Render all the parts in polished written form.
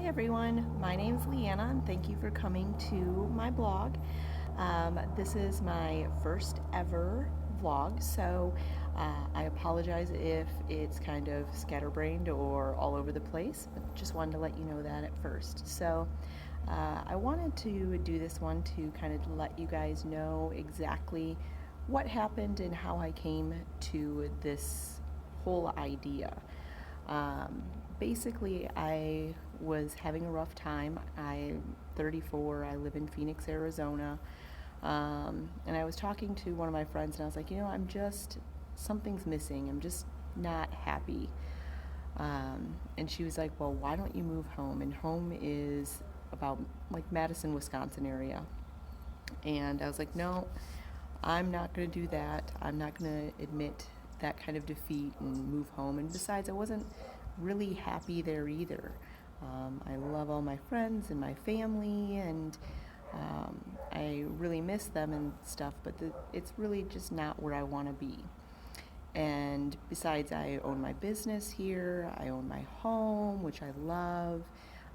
everyone, my name is Leanna and thank you for coming to my blog. This is my first ever vlog, so I apologize if it's kind of scatterbrained or all over the place, but just wanted to let you know that at first. I wanted to do this one to kind of let you guys know exactly what happened and how I came to this whole idea. Um, Basically, I was having a rough time. I'm 34, I live in Phoenix, Arizona. And I was talking to one of my friends, and I was like, something's missing. I'm just not happy. And she was like, well, why don't you move home? And home is about like Madison, Wisconsin area. And I was like, no, I'm not going to do that. I'm not going to admit that kind of defeat and move home. And besides, I wasn't really happy there either. I love all my friends and my family, and I really miss them and stuff, but it's really just not where I want to be. And besides, I own my business here, I own my home, which I love.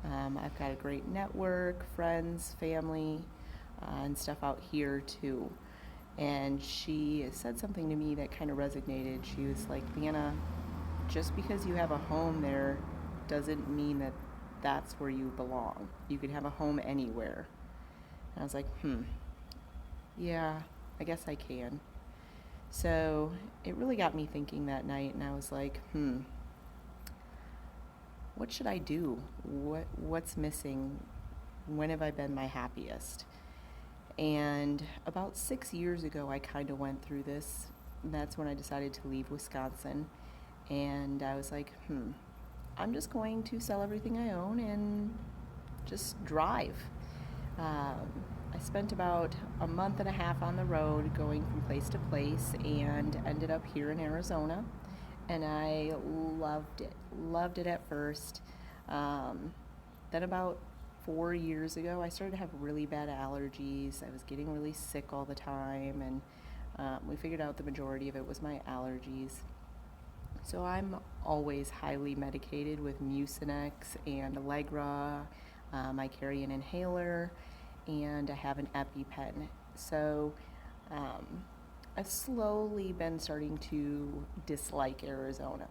I've got a great network, friends, family, and stuff out here too. And she said something to me that kind of resonated. She was like, Leanna, just because you have a home there doesn't mean that that's where you belong. You could have a home anywhere. And I was like, yeah, I guess I can. So it really got me thinking that night, and I was like, what should I do? What's missing? When have I been my happiest? And about 6 years ago, I kind of went through this. And that's when I decided to leave Wisconsin. And I was like, I'm just going to sell everything I own and just drive. I spent about a month and a half on the road going from place to place and ended up here in Arizona. And I loved it at first. Then about 4 years ago, I started to have really bad allergies. I was getting really sick all the time, and we figured out the majority of it was my allergies. So I'm always highly medicated with Mucinex and Allegra. I carry an inhaler, and I have an EpiPen. So I've slowly been starting to dislike Arizona.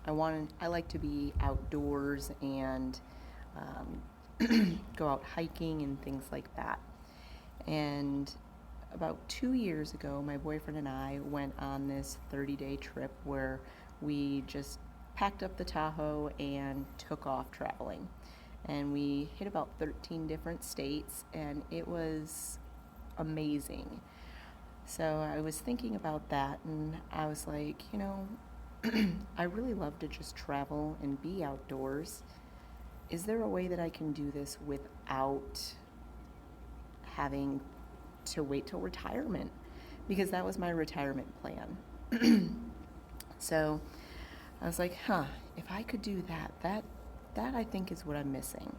I like to be outdoors and go out hiking and things like that. And about 2 years ago, my boyfriend and I went on this 30-day trip where we just packed up the Tahoe and took off traveling. And we hit about 13 different states, and it was amazing. So I was thinking about that, and I was like, I really love to just travel and be outdoors. Is there a way that I can do this without having to wait till retirement? Because that was my retirement plan. So I was like, if I could do that I think is what I'm missing.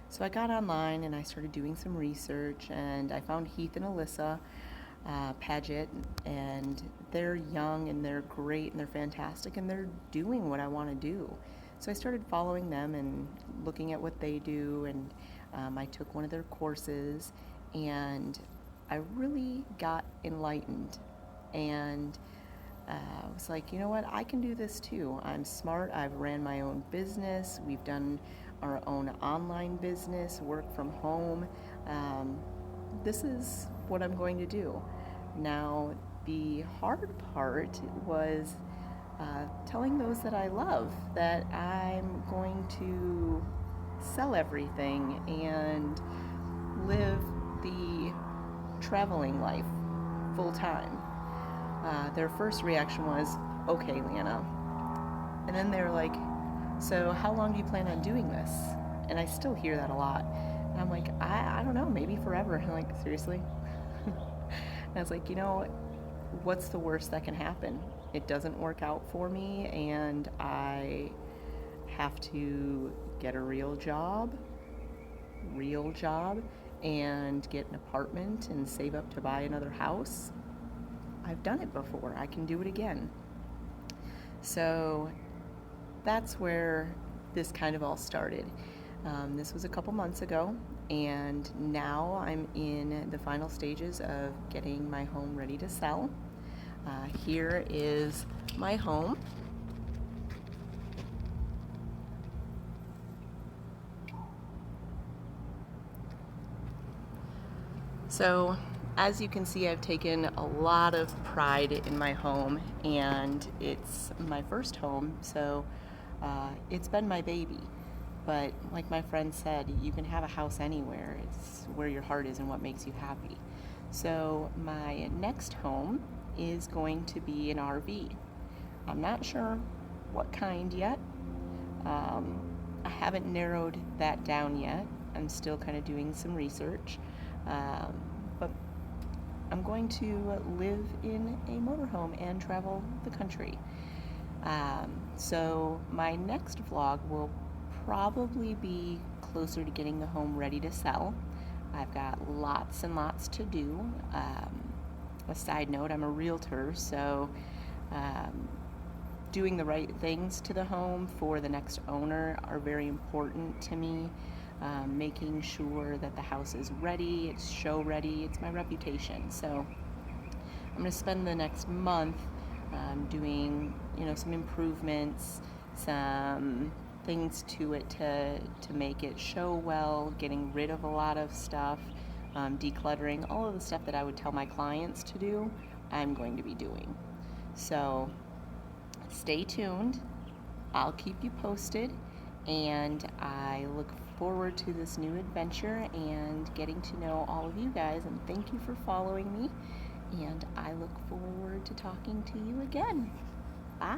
So I got online and I started doing some research, and I found Heath and Alyssa Paget, and they're young and they're great and they're fantastic and they're doing what I want to do. So I started following them and looking at what they do, and I took one of their courses, and I really got enlightened. And I was like, you know what, I can do this too. I'm smart. I've ran my own business. We've done our own online business, work from home. This is what I'm going to do. Now, the hard part was telling those that I love that I'm going to sell everything and live the traveling life full time. Their first reaction was, okay, Leanna. And then they were like, so how long do you plan on doing this? And I still hear that a lot. And I'm like, I don't know, maybe forever. And I'm like, seriously? And I was like, what's the worst that can happen? It doesn't work out for me, and I have to get a real job, and get an apartment and save up to buy another house. I've done it before. I can do it again. So that's where this kind of all started. This was a couple months ago, and now I'm in the final stages of getting my home ready to sell. Here is my home. So, as you can see, I've taken a lot of pride in my home, and it's my first home, so it's been my baby. But like my friend said, you can have a house anywhere. It's where your heart is and what makes you happy. So my next home is going to be an RV. I'm not sure what kind yet. I haven't narrowed that down yet. I'm still kind of doing some research. But I'm going to live in a motorhome and travel the country. So my next vlog will probably be closer to getting the home ready to sell. I've got lots and lots to do. A side note, I'm a realtor, so doing the right things to the home for the next owner are very important to me. Making sure that the house is ready, it's show ready, it's my reputation. So I'm going to spend the next month doing, some improvements, some things to it to make it show well, getting rid of a lot of stuff, decluttering, all of the stuff that I would tell my clients to do, I'm going to be doing. So stay tuned. I'll keep you posted, and I look forward to this new adventure and getting to know all of you guys, and thank you for following me, and I look forward to talking to you again. Bye.